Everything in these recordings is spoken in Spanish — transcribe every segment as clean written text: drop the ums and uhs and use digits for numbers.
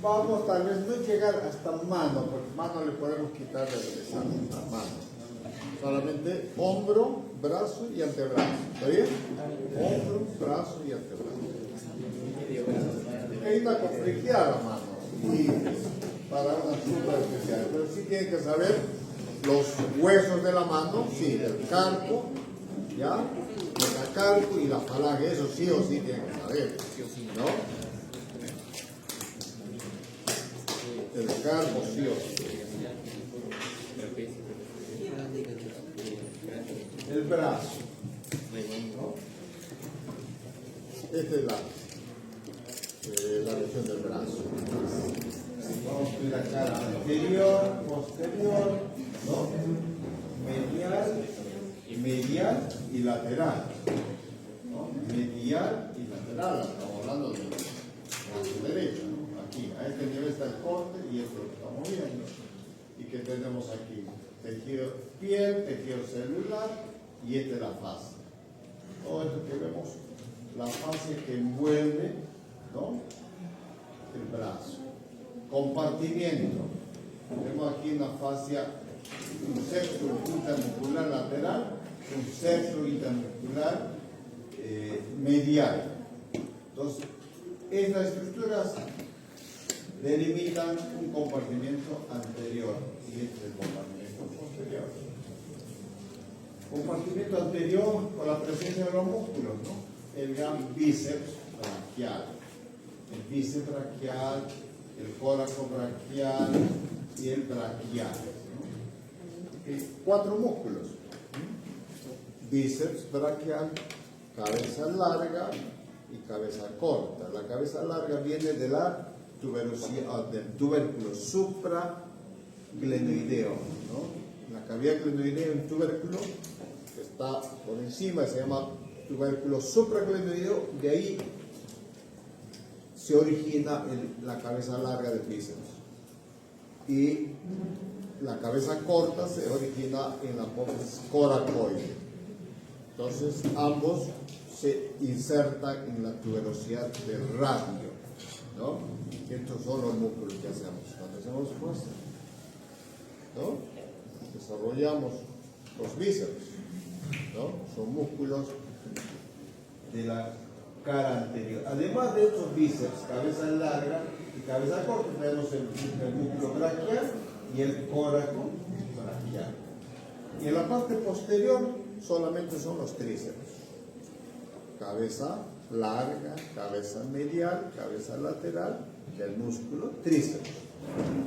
Vamos tal vez no llegar hasta mano, porque mano le podemos quitar de regresar a mano. Solamente hombro, brazo y antebrazo. ¿Está bien? Hombro, brazo y antebrazo. Ahí está conflicteada la mano. Y para una super especial. Pero sí tienen que saber los huesos de la mano, sí, el carpo, ¿ya? El carpo y la falange, eso sí o sí tienen que saber, ¿no? El carpo sí o sí. El brazo, ¿no? Esta es la región del brazo. Vamos a ver la cara anterior, posterior, ¿no? Medial y lateral, ¿no? Medial y lateral, estamos hablando de brazo derecho, ¿no? Aquí, a este nivel está el corte y esto lo estamos viendo. ¿Y qué tenemos aquí? Tejido piel, tejido celular y esta es la fascia. Todo esto que vemos, la fascia que envuelve, ¿no? El brazo. Compartimiento. Tenemos aquí una fascia, un sexto intermuscular lateral, un sexto intermuscular medial. Entonces, estas estructuras delimitan un compartimiento anterior y este es el compartimento posterior. Compartimento anterior con la presencia de los músculos, ¿no? El gran bíceps braquial, el bíceps braquial, el coraco braquial y el braquial, ¿no? Cuatro músculos: bíceps braquial, cabeza larga y cabeza corta. La cabeza larga viene de la del tubérculo supraglenoideo, ¿no? La cavidad glenoidea es un tubérculo que está por encima, se llama tubérculo supraglenoideo, de ahí se origina la cabeza larga del bíceps. Y la cabeza corta se origina en la apófisis coracoide. Entonces, ambos se insertan en la tuberosidad del radio, ¿no? Estos son los músculos que hacemos cuando hacemos fuerza, ¿no? Desarrollamos los bíceps, ¿no? Son músculos de la cara anterior. Además de estos bíceps, cabeza larga y cabeza corta, tenemos el músculo braquial y el coraco braquial. Y en la parte posterior solamente son los tríceps. Cabeza larga, cabeza medial, cabeza lateral del músculo tríceps.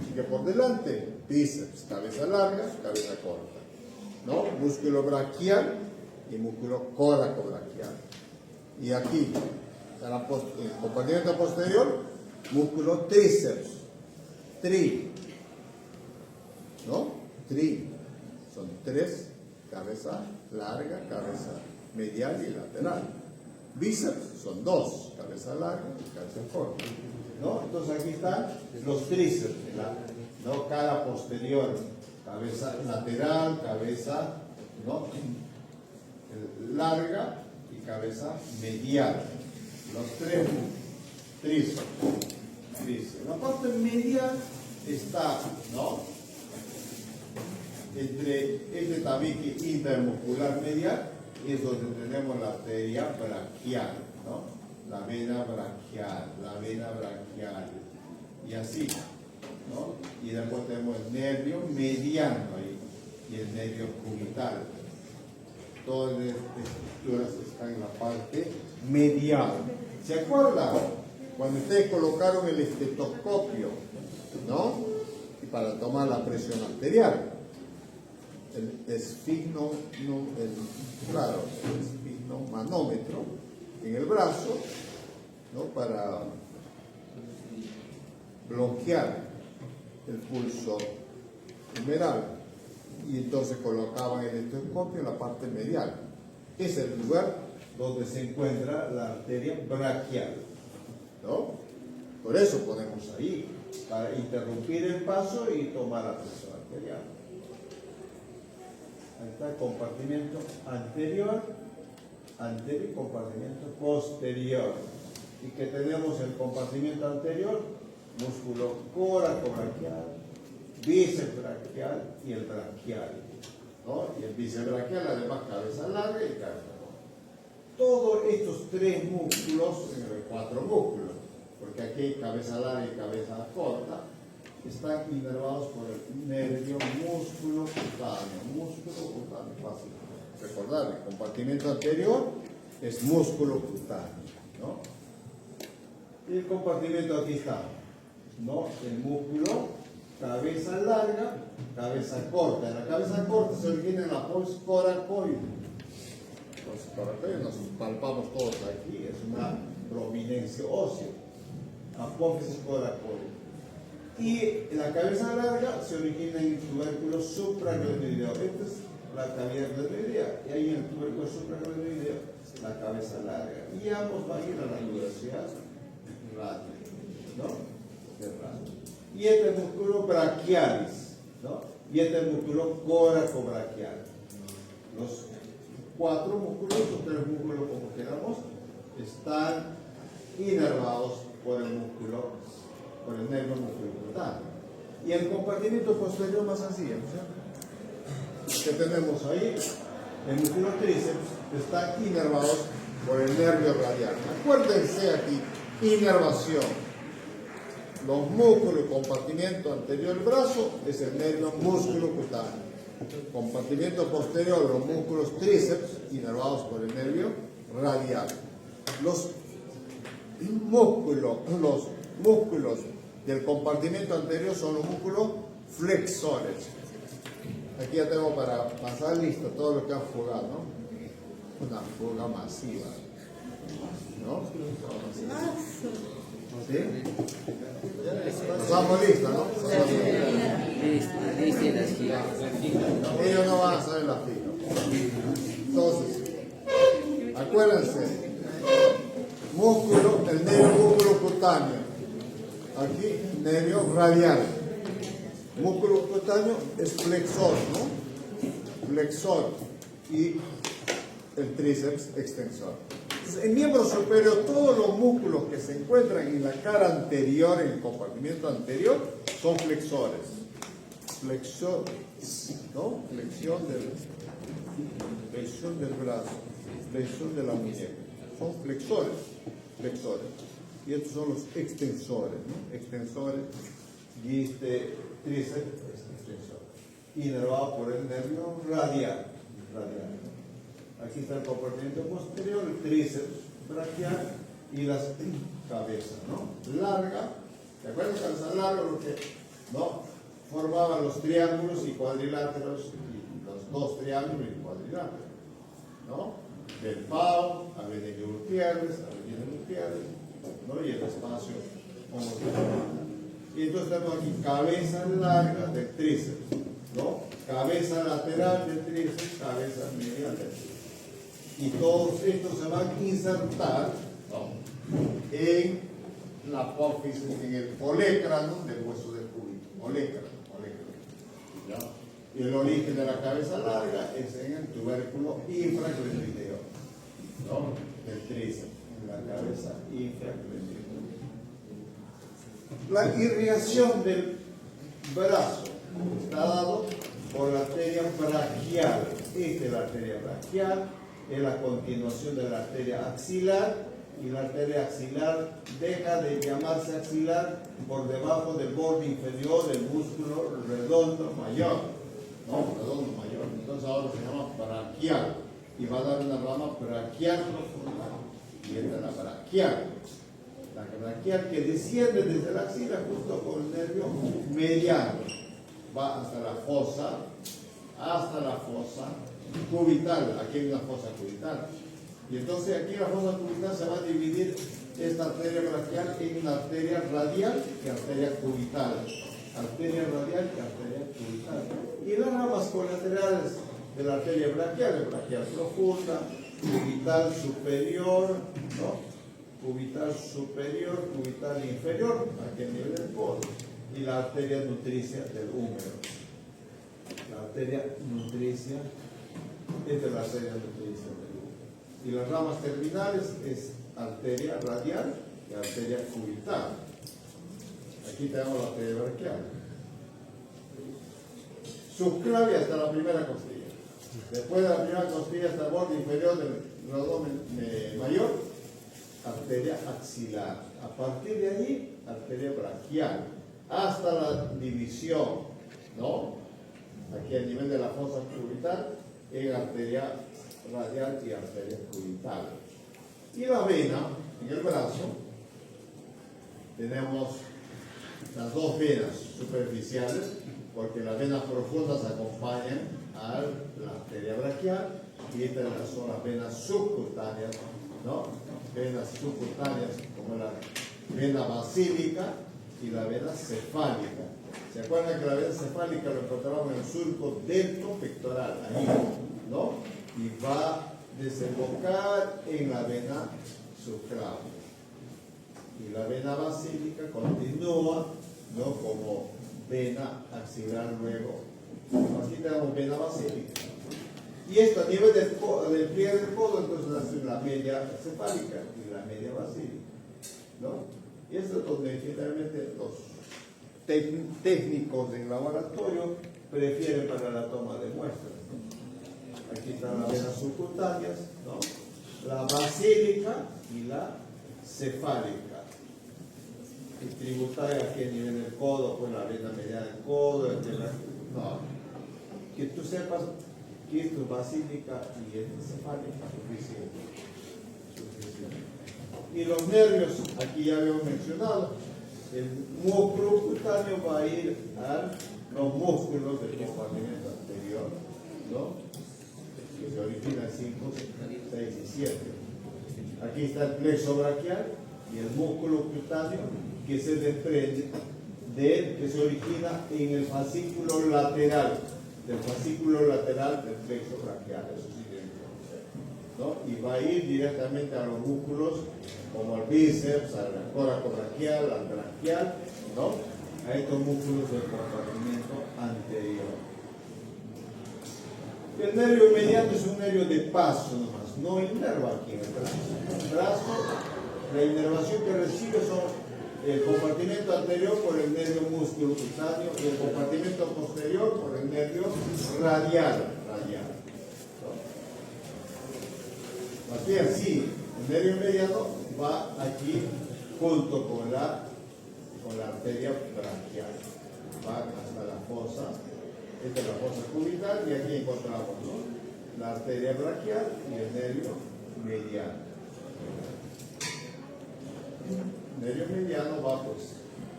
Así que por delante, bíceps, cabeza larga, cabeza corta, ¿no? Músculo braquial y músculo coraco braquial. Y aquí, en el compartimento posterior, músculo tríceps, ¿no? Son tres: cabeza larga, cabeza medial y lateral. Bíceps son dos: cabeza larga y cabeza corta, ¿no? Entonces aquí están los tríceps, ¿no? Cara posterior, cabeza lateral, cabeza, ¿no? larga y cabeza medial. Los tres tríceps. La parte medial está, ¿no? Entre este tabique intermuscular medial es donde tenemos la arteria braquial, ¿no? La vena braquial, y así, ¿no? Y después tenemos el nervio mediano ahí y el nervio cubital. Todas las estructuras están en la parte medial. ¿Se acuerdan? Cuando ustedes colocaron el estetoscopio, ¿no? Y para tomar la presión arterial, el esfigmomanómetro en el brazo, ¿no? Para bloquear el pulso humeral. Y entonces colocaban el estetoscopio en la parte medial. Es el lugar donde se encuentra la arteria braquial, ¿no? Por eso ponemos ahí, para interrumpir el paso y tomar la presión arterial. Ahí está el compartimento anterior y compartimento posterior. Y que tenemos el compartimento anterior músculo coracobraquial, bíceps braquial y el braquial, ¿no? Y el bíceps braquial, además, cabeza larga y cabeza corta. Todos estos tres músculos, cuatro músculos, porque aquí hay cabeza larga y cabeza corta, están inervados por el nervio músculo cutáneo. Fácil recordar, el compartimento anterior es músculo cutáneo, ¿no? Y el compartimento aquí está, ¿no? El músculo, cabeza larga, cabeza corta. En la cabeza corta se origina en la pons coracoide. Los coracoides nos palpamos todos aquí, es una prominencia ósea. Apófisis coracoide. Y la cabeza larga se origina en el tubérculo supraglenoideo. Esta es la cavidad glenoidea. Y ahí en el tubérculo supraglenoideo, la cabeza larga. Y ambos van a ir a la universidad radio, ¿no? De radio. Y este es el músculo brachialis, ¿no? Y este es el músculo coracobrachial. Los cuatro músculos, o tres músculos como queramos, están inervados por el músculo, por el nervio musculoesquelético. Y el compartimento posterior más sencillo, ¿sí? Que tenemos ahí, el músculo tríceps está inervados por el nervio radial. Acuérdense aquí, inervación. Los músculos, compartimento anterior del brazo es el nervio músculo cutáneo. Compartimento posterior, los músculos tríceps inervados por el nervio radial. Los músculos del compartimento anterior son los músculos flexores. Aquí ya tengo para pasar listo todo lo que han fugado, ¿no? Una fuga masiva, ¿no? ¿Sí? Estamos listos, ¿no? Ellos no van a saber la fila. Entonces, acuérdense, músculo, el nervio músculo cutáneo. Aquí, nervio radial. Músculo cutáneo es flexor, ¿no? Flexor. Y el tríceps extensor. Entonces, en miembro superior, todos los músculos que se encuentran en la cara anterior, en el compartimento anterior, son flexores. Flexor, ¿no? Flexión del brazo, flexión de la muñeca. Son flexores. Y estos son los extensores, ¿no? Extensores, y este tríceps es extensor, inervado por el nervio radial. Aquí está el compartimento posterior, el tríceps brachial y las cabezas, ¿no? Larga, ¿te acuerdas? Cabeza larga, porque no formaban los triángulos y cuadriláteros, y los dos triángulos y cuadriláteros, ¿no? Del Pau, Avenida Gutiérrez, ¿no? Y el espacio homogenéo. Y entonces tenemos aquí cabeza larga del tríceps, ¿no? Cabeza lateral del tríceps, cabeza medial del tríceps. Y todos estos se van a insertar, ¿no? En la apófisis, en el olecrano del hueso del cúbito. Olecrano. ¿Ya? Y el origen de la cabeza larga es en el tubérculo infraglenoideo, ¿no? Del tríceps, en la cabeza infraglenoideo. La irrigación del brazo está dado por la arteria brachial. Esta es la arteria brachial, es la continuación de la arteria axilar, y la arteria axilar deja de llamarse axilar por debajo del borde inferior del músculo redondo mayor, ¿no? Redondo mayor. Entonces ahora se llama brachial y va a dar una rama brachial profunda, y esta es la brachial. La brachial que desciende desde la axila justo con el nervio mediano, va hasta la fosa cubital. Aquí hay una fosa cubital. Y entonces aquí en la fosa cubital se va a dividir esta arteria brachial en una arteria radial y arteria cubital. Arteria radial y arteria cubital. Y las ramas colaterales de la arteria brachial profunda, cubital superior, ¿no? Cubital superior, cubital inferior, aquí a nivel del codo, y la arteria nutricia del húmero. La arteria nutricia, esta es la arteria nutricia del húmero. Y las ramas terminales es arteria radial y arteria cubital. Aquí tenemos la arteria braquial. Subclavia hasta la primera costilla. Después de la primera costilla hasta el borde inferior del abdomen mayor, arteria axilar. A partir de allí, arteria braquial. Hasta la división, ¿no? Aquí a nivel de la fosa cubital, en arteria radial y arteria cubital. Y la vena, en el brazo, tenemos las dos venas superficiales, porque las venas profundas acompañan a la arteria braquial, y estas son las venas subcutáneas, ¿no? Venas subcutáneas como la vena basílica y la vena cefálica. ¿Se acuerdan que la vena cefálica lo encontramos en el surco delto-pectoral, ahí, ¿no? Y va a desembocar en la vena subclavia. Y la vena basílica continúa, ¿no? Como vena axilar luego. Aquí tenemos vena basílica. Y esto a nivel del pliegue del codo, entonces hace la media cefálica y la media basílica, ¿no? Y esto es donde generalmente los técnicos en laboratorio prefieren para la toma de muestras, ¿no? Aquí están las venas subcutáneas, ¿no? La basílica y la cefálica. Y tributaria aquí a nivel del codo, pues la vena mediana del codo, no. Que tú sepas que esto es basílica y es cefálica, suficiente. Y los nervios, aquí ya habíamos mencionado, el músculo cutáneo va a ir a los músculos del compartimento anterior, ¿no? Que se origina en 5, 6 y 7. Aquí está el plexo braquial y el músculo cutáneo que se desprende de él, que se origina en el fascículo lateral, del plexo braquial, eso sí tienen que conocer, ¿no? Y va a ir directamente a los músculos como al bíceps, al coracobraquial, al braquial, ¿no? A estos músculos del compartimento anterior. El nervio mediano es un nervio de paso nomás, no inerva aquí en el brazo. El brazo, la inervación que recibe son el compartimento anterior por el nervio músculo cutáneo y el compartimento posterior por el nervio radial. ¿No? Así, el nervio mediano va aquí junto con la arteria braquial. Va hasta la fosa, esta es la fosa cubital y aquí encontramos, ¿no? La arteria braquial y el nervio mediano. El nervio mediano va, pues,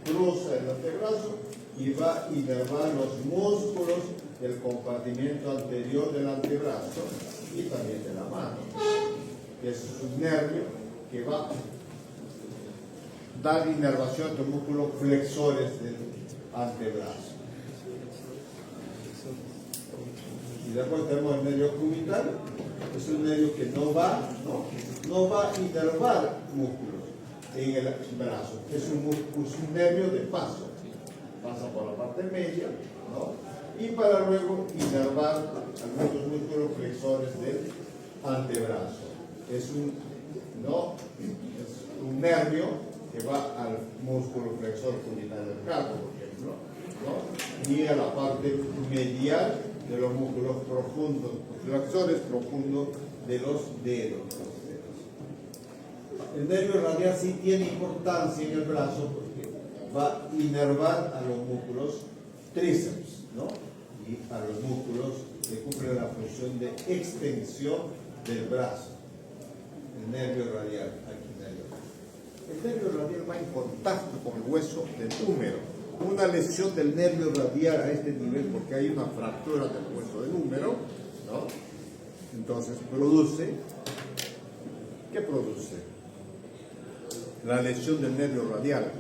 cruza el antebrazo y va a inervar los músculos del compartimento anterior del antebrazo y también de la mano. Es un nervio que va a dar inervación a los músculos flexores del antebrazo. Y después tenemos el nervio cubital, es un nervio que no va a inervar músculos en el brazo, es un nervio de paso, pasa por la parte media, ¿no? Y para luego inervar algunos músculos flexores del antebrazo. Es un nervio que va al músculo flexor cubital del carpo, por ejemplo, ¿no? Y a la parte medial de los músculos profundos, flexores profundos de los dedos. El nervio radial sí tiene importancia en el brazo porque va a inervar a los músculos tríceps, ¿no? Y a los músculos que cumplen la función de extensión del brazo. El nervio radial, aquí el nervio radial va en contacto con el hueso del húmero. Una lesión del nervio radial a este nivel, porque hay una fractura del hueso del húmero, ¿no? Entonces ¿qué produce? La lesión del nervio radial.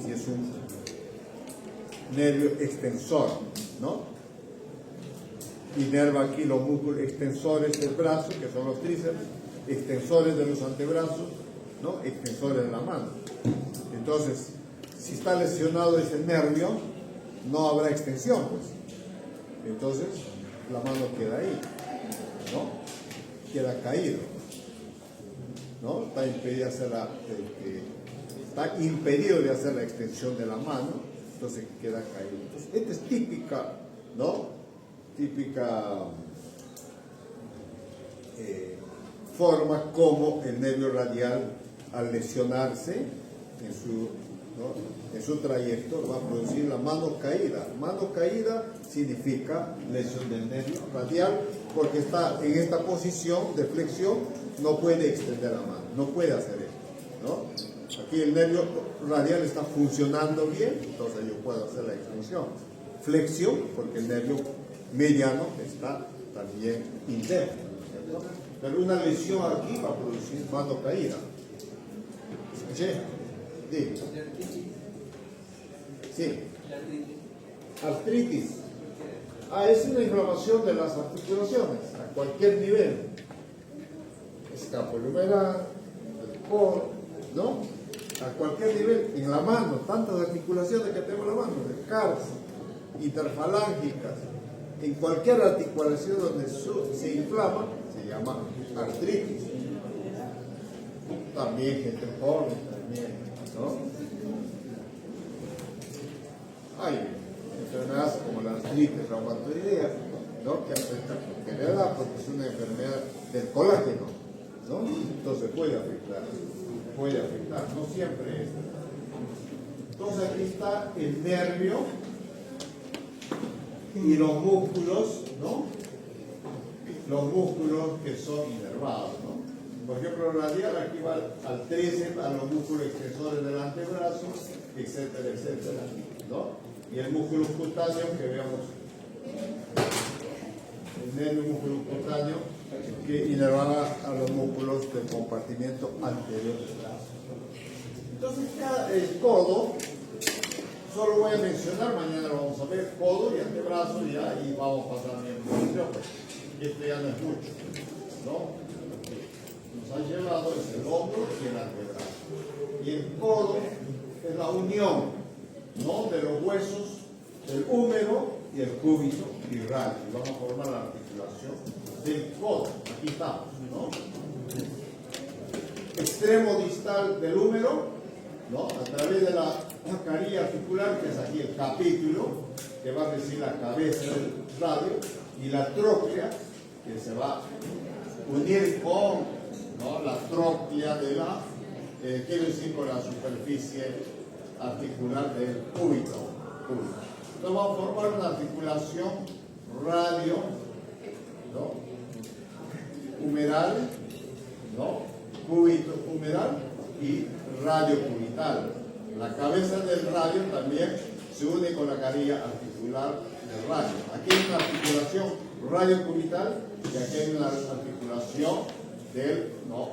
Si es un nervio extensor, ¿no? Inerva aquí los músculos extensores del brazo, que son los tríceps, extensores de los antebrazos, ¿no? Extensores de la mano. Entonces, si está lesionado ese nervio, no habrá extensión, pues. Entonces, la mano queda ahí, ¿no? Queda caído, ¿no? Está impedida hacer está impedido de hacer la extensión de la mano, entonces queda caído. Entonces, esta es típica, ¿no? Típica forma como el nervio radial, al lesionarse en su trayecto, va a producir la mano caída. Mano caída significa lesión del nervio radial, porque está en esta posición de flexión, no puede extender la mano, no puede hacer esto, ¿no? Aquí el nervio radial está funcionando bien, entonces yo puedo hacer la extensión. Flexión, porque el nervio mediano está también interno, ¿cierto? Pero una lesión aquí va a producir mano caída. ¿Escuché? Sí. Artritis. Es una inflamación de las articulaciones a cualquier nivel. Escapulohumeral, el codo, ¿no? A cualquier nivel, en la mano, tantas articulaciones que tengo en la mano, de CARS, interfalángicas, en cualquier articulación donde se inflama, se llama artritis. También gente joven, también, ¿no? Hay enfermedades como la artritis reumatoidea, ¿no? Que afecta a cualquier edad, porque es una enfermedad del colágeno, ¿no? Entonces puede afectar, no siempre es. Entonces aquí está el nervio y los músculos, ¿no? Los músculos que son inervados, ¿no? Por ejemplo, radial aquí va al tríceps, a los músculos extensores del antebrazo, etcétera, etcétera, ¿no? Y el músculo cutáneo que veamos, el nervio músculo cutáneo que inervaba a los músculos del compartimiento anterior del brazo. Entonces, el codo, solo voy a mencionar, mañana lo vamos a ver, codo y antebrazo, ya, y vamos a pasar a mi información, pues, esto ya no es mucho, ¿no? Nos ha llevado es el hombro y el antebrazo. Y el codo es la unión, ¿no? De los huesos del húmero y el cúbito y radio. Y vamos a formar la articulación del codo. Aquí estamos, ¿no? Extremo distal del húmero, ¿no? A través de la carilla articular, que es aquí el capítulo, que va a decir la cabeza del radio, y la tróclea, que se va a unir con, ¿no? La tróclea de la, quiero decir, con la superficie articular del cúbito. Entonces vamos a formar una articulación radio, ¿no? Humeral, ¿no? Cúbito humeral y radio cubital. La cabeza del radio también se une con la carilla articular del radio. Aquí hay una articulación radio cubital y aquí hay una articulación del, ¿no?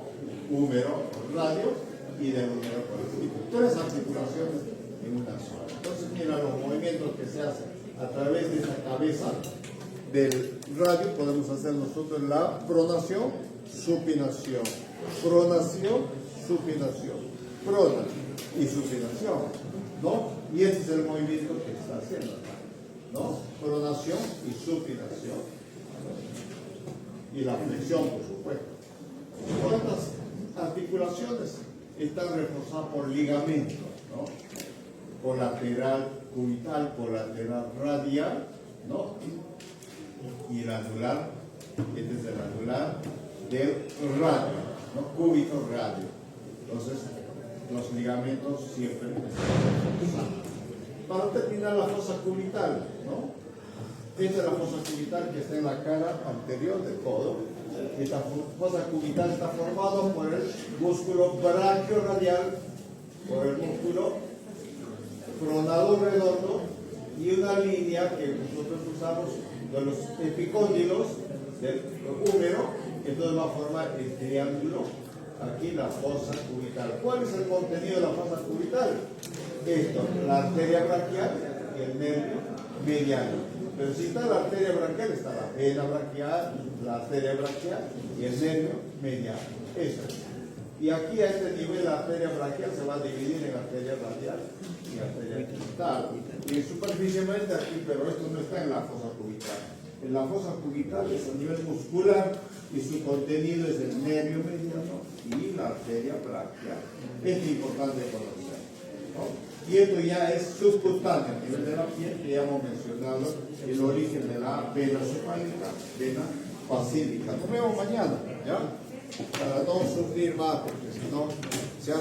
Húmero radio y del húmero con el cúbito. Tres articulaciones en una sola. Entonces mira los movimientos que se hacen a través de esa cabeza del radio. Podemos hacer nosotros la pronación, supinación, pronación, supinación, prona y supinación, ¿no? Y ese es el movimiento que está haciendo, ¿no? Pronación y supinación, y la flexión, por supuesto. ¿Cuántas articulaciones están reforzadas por ligamentos, ¿no? Colateral cubital, colateral radial, ¿no? Y el anular, este es el anular del radio, ¿no? Cúbito radio. Entonces, los ligamentos siempre están reforzados. Para terminar, la fosa cubital, ¿no? Esta es la fosa cubital que está en la cara anterior del codo. Esta fosa cubital está formada por el músculo brachioradial, por el músculo pronador redondo y una línea que nosotros usamos de los epicóndilos del húmero. Entonces va a formar el triángulo, aquí la fosa cubital. ¿Cuál es el contenido de la fosa cubital? Esto, la arteria braquial y el nervio mediano. Pero si está la arteria braquial, está la vena braquial, la arteria braquial y el nervio mediano. Eso es. Y aquí a este nivel la arteria braquial se va a dividir en arteria radial y arteria cubital. Y superficialmente aquí, pero esto no está en la fosa cubital. En la fosa cubital es a nivel muscular y su contenido es el nervio mediano y la arteria braquial. Es importante conocer. ¿no? Y esto ya es subcutáneo a nivel de la piel, que ya hemos mencionado el origen de la vena cefálica, vena basílica. Nos vemos mañana, ¿ya? Para no sufrir más, porque si no se hace